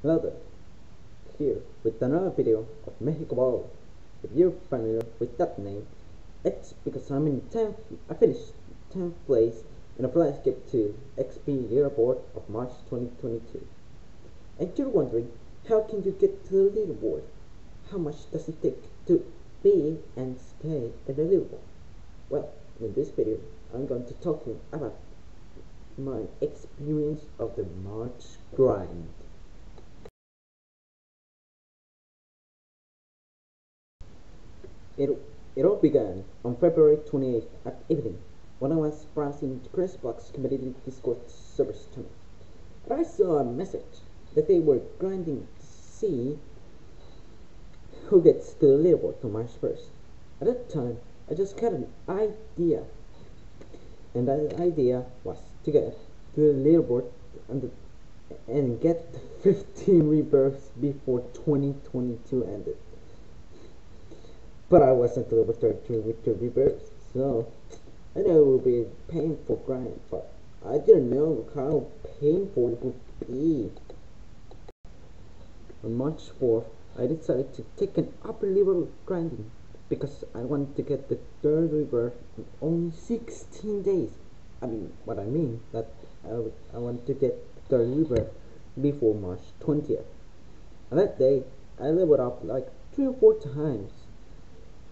Hello there, here with another video of Mexico Ball. If you're familiar with that name, it's because I'm in 10th, I finished 10th place in a FE2 XP leaderboard of March 2022. And you're wondering, how can you get to the leaderboard? How much does it take to be and stay at the leaderboard? Well, in this video, I'm going to talk about my experience of the March grind. It all began on February 28th at evening when I was browsing Chris competitive Discord servers channel. And I saw a message that they were grinding to see who gets to the leaderboard on March 1st. At that time, I just had an idea, and that idea was to get to the leaderboard and get 15 rebirths before 2022 ended. But I wasn't level 33 with 2 rebirths, so I know it would be a painful grind, but I didn't know how painful it would be. On March 4th, I decided to take an upper level grinding because I wanted to get the 3rd rebirth in only 16 days. What I mean that I wanted to get the 3rd rebirth before March 20th. And that day, I leveled up like 3 or 4 times.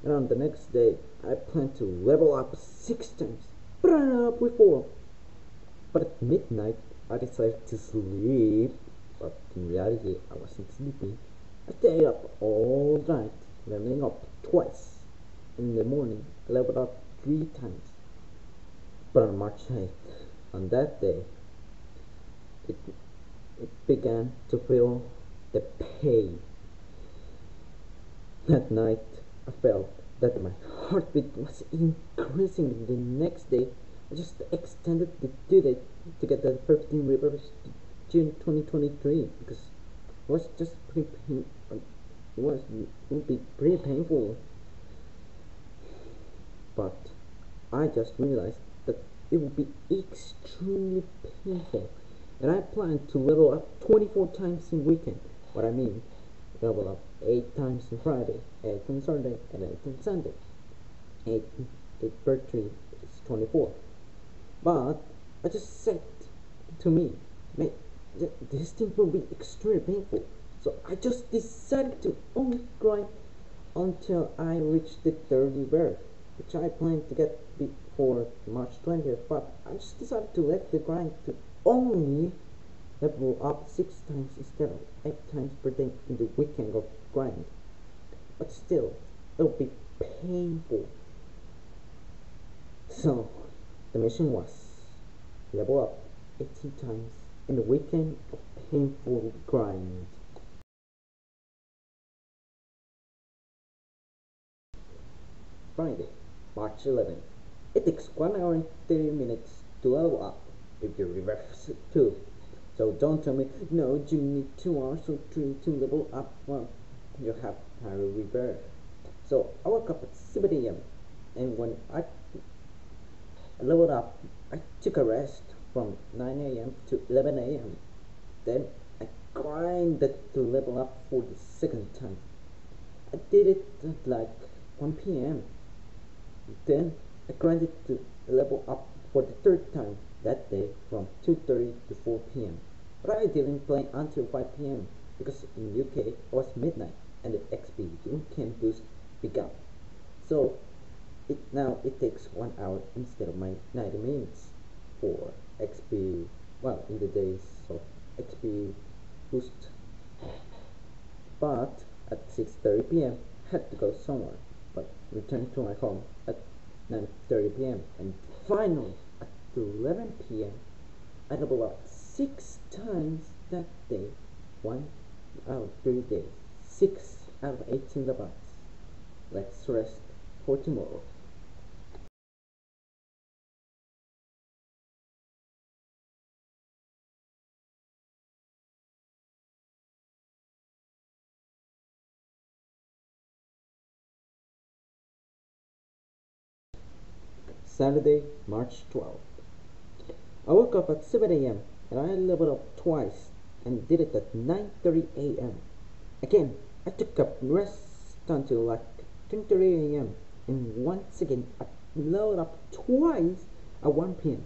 And on the next day, I plan to level up 6 times, but I ended up with 4. But at midnight, I decided to sleep, but in reality, I wasn't sleeping. I stayed up all night, leveling up twice. In the morning, I leveled up 3 times. But on March 8th, on that day, it began to feel the pain. That night, I felt that my heartbeat was increasing. The next day, I just extended the due date to get the 15 rebirths to June 2023 because it was just pretty painful. It would be pretty painful. But I just realized that it would be extremely painful, and I planned to level up 24 times in weekend. What I mean, level up 8 times on Friday, 8 on Saturday, and 8 on Sunday. 8 per 3 is 24. But I just said to me, this thing will be extremely painful. So I just decided to only grind until I reach the 3rd rebirth, which I planned to get before March 20th. But I just decided to let the grind to only level up 6 times instead of 8 times per day in the weekend of grind. But still, it'll be painful. So, the mission was level up 18 times in the weekend of painful grind. Friday, March 11th. It takes 1 hour and 30 minutes to level up if you reverse it too. So don't tell me, no, you need 2 hours or 3 to level up. Well, you have higher rebirth. So I woke up at 7 a.m. and when I leveled up, I took a rest from 9 a.m. to 11 a.m. Then I grinded to level up for the 2nd time. I did it at like 1 p.m. Then I grinded to level up for the 3rd time that day from 2:30 to 4 p.m. But I didn't play until 5 p.m. because in UK it was midnight and the XP weekend boost began. So now it takes 1 hour instead of my 90 minutes for XP, well, in the days of XP boost. But at 6:30 p.m. I had to go somewhere, but returned to my home at 9:30 p.m. and finally at 11 p.m. I leveled up 6 times that day. 1 out of 3 days. 6 out of 18 levels. Let's rest for tomorrow. Saturday, March 12th. I woke up at 7 a.m. and I leveled up twice and did it at 9:30 a.m. Again, I took a rest until like 10:30 a.m. and once again I loaded up twice at 1 p.m.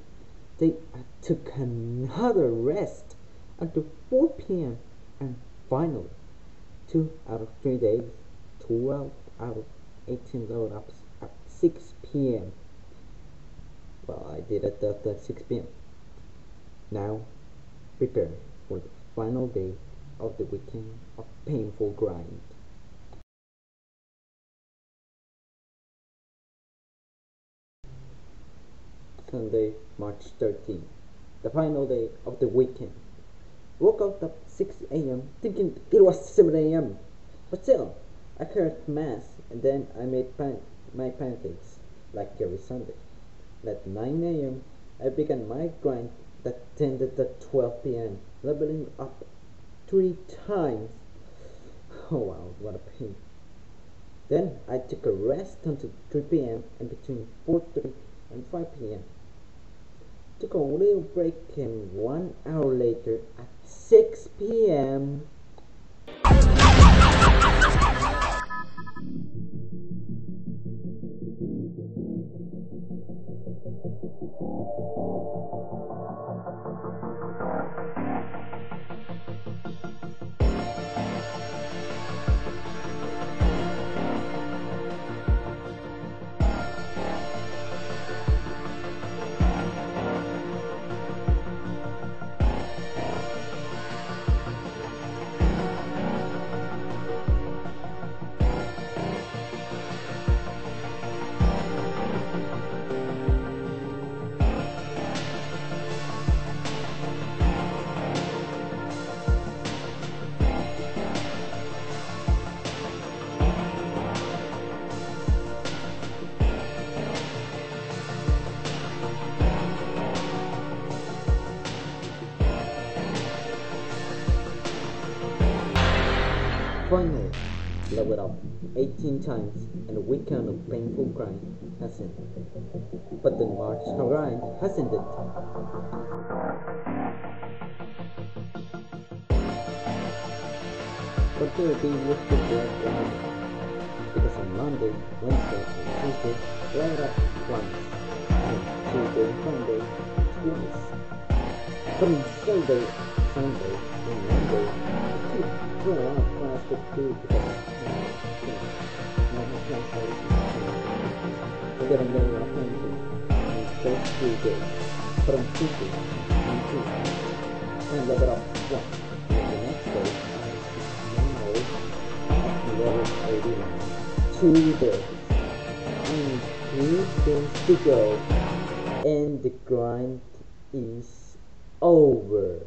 Then I took another rest until 4 p.m. and finally, 2 out of 3 days, 12 out of 18 load ups at 6 p.m. Well, I did it at 6 p.m. Now, prepare for the final day of the weekend of painful grind. Sunday, March 13th, the final day of the weekend. Woke up at 6 a.m. thinking it was 7 a.m. But still, I heard mass and then I made my pancakes like every Sunday. At 9 a.m. I began my grind that ended at 12 p.m., leveling up 3 times. Oh wow, what a pain. Then I took a rest until 3 p.m. and between 4:30 and 5 p.m. Took a little break and 1 hour later at 6 p.m. Finally, leveled up 18 times and a weekend of painful grind has ended. But the March grind has ended. But there will be with the grind because on Monday, Wednesday, and Tuesday, leveled up once, and Tuesday and Friday twice. But on Sunday, and Monday, I keep going out class with food because my class is getting better at painting in those 3 days. But on Tuesday, and level up once. And the next day, I was 6 level 89. 2 days. And 3 days to go. And the grind is over.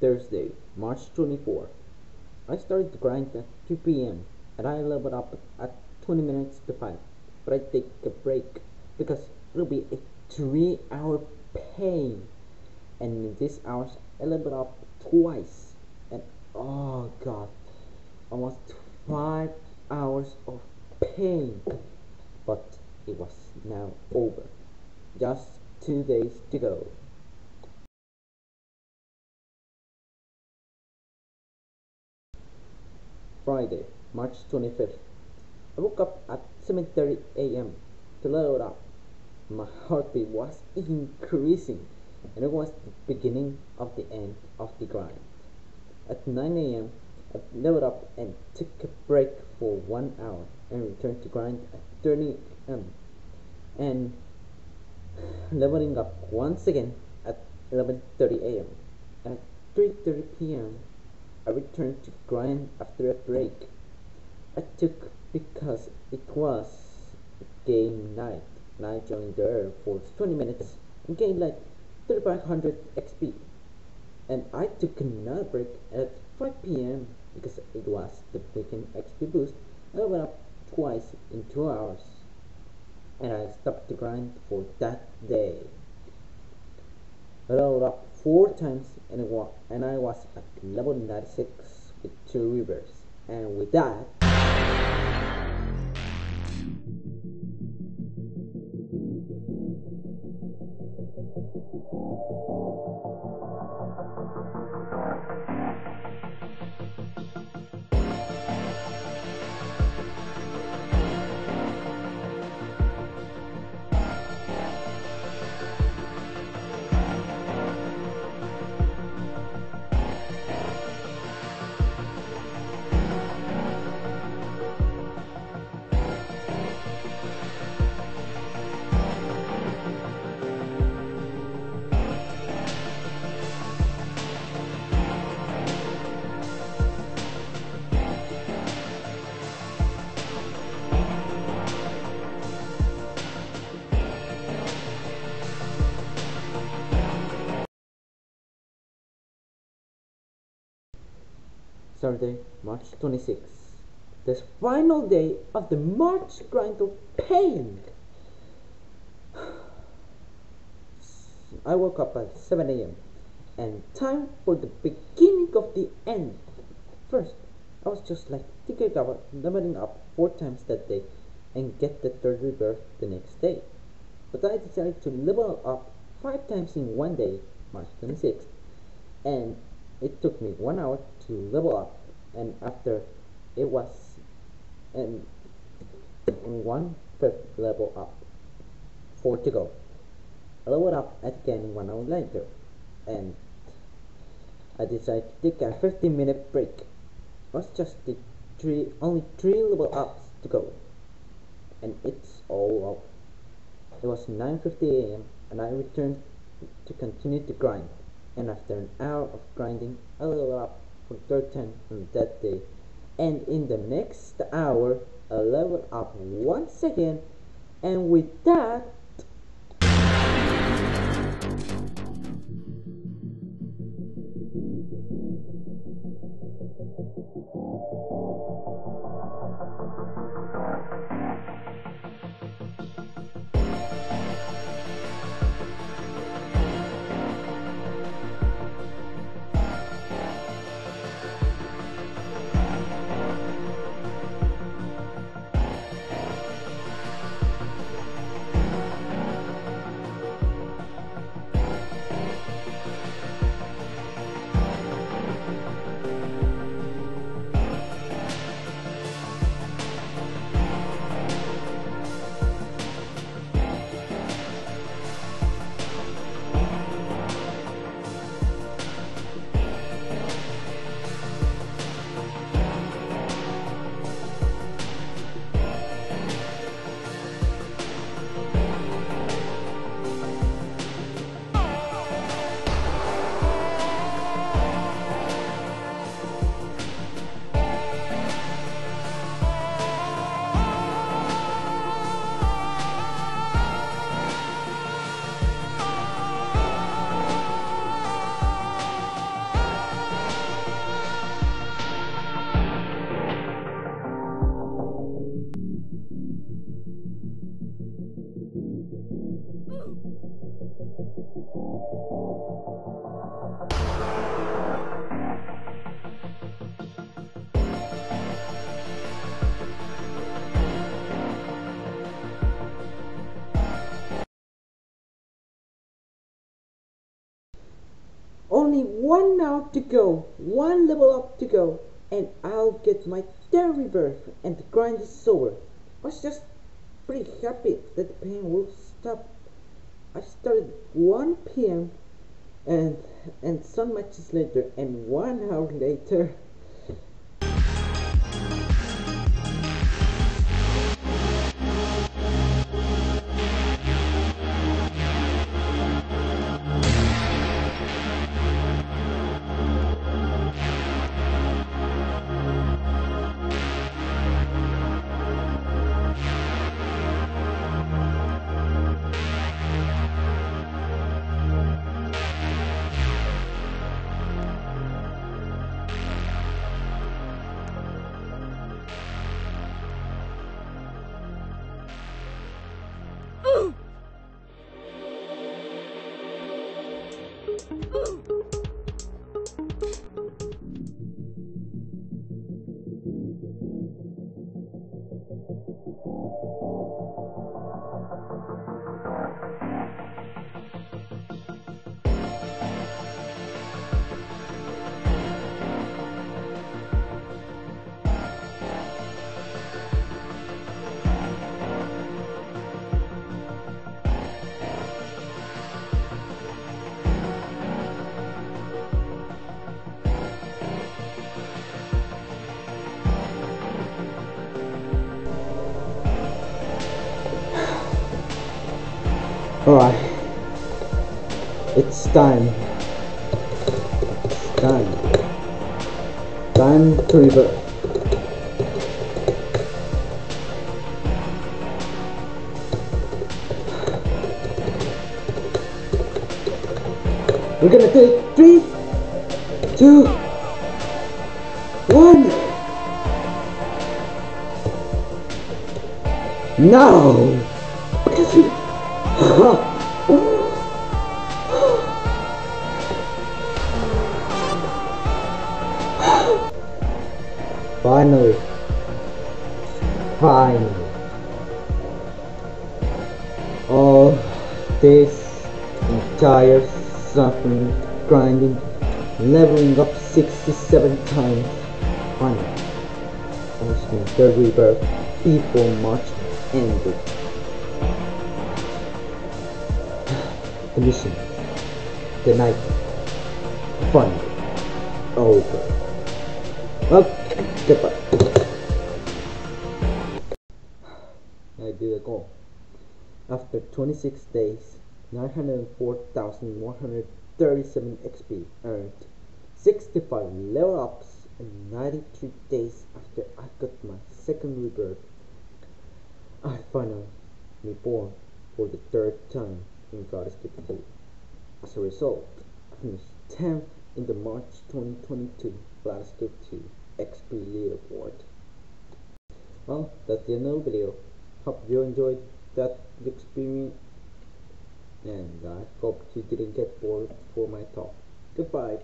Thursday, March 24. I started to grind at 2 p.m. and I leveled up at 20 minutes to 5. But I take a break because it'll be a 3-hour pain. And in these hours, I leveled up twice. And oh god, almost 5 hours of pain. But it was now over. Just 2 days to go. Friday, March 25th. I woke up at 7:30 a.m. to load up. My heartbeat was increasing, and it was the beginning of the end of the grind. At 9 a.m., I loaded up and took a break for 1 hour and returned to grind at 30 a.m. and leveling up once again at 11:30 a.m. At 3:30 p.m. I returned to grind after a break I took because it was game night and I joined there for 20 minutes and gained like 3500 XP. And I took another break at 5 p.m. because it was the weekend XP boost. I went up twice in 2 hours and I stopped the grind for that day. I leveled up 4 times and I was at level 96 with 2 rivers. And with that, Saturday, March 26th. The final day of the March grind of pain. I woke up at 7 a.m. and time for the beginning of the end. First, I was just like thinking about leveling up 4 times that day and get the third rebirth the next day. But I decided to level up 5 times in one day, March 26th, and it took me 1 hour to level up, and after it was and 1/5 level up, 4 to go. I leveled up again 1 hour later, and I decided to take a 15-minute break. It was just only 3 level ups to go, and it's all over. It was 9:50 a.m. and I returned to continue to grind, and after an hour of grinding, I leveled up for the 3rd time on that day, and in the next hour, I leveled up once again, and with that, only 1 hour to go, 1 level up to go, and I'll get my 3rd rebirth and the grind is over. I was just pretty happy that the pain will stop. I started 1 p.m. and some matches later, and 1 hour later, alright, it's time. It's time. Time to rebirth. We're gonna do it. 3, 2, 1. No! Finally. Finally. All this entire suffering, grinding, leveling up 67 times. Finally. Asking the rebirth before March ended. The mission, the night, finally over. Okay, goodbye. I did a goal. After 26 days, 904,137 XP earned, 65 level ups, and 93 days after I got my second rebirth, I finally reborn for the third time in Goddess Gift 3. As a result, I finished 10th in the March 2022 Goddess Gift 2 XP leaderboard. Well, that's the end of the video. Hope you enjoyed that experience, and I hope you didn't get bored for my talk. Goodbye.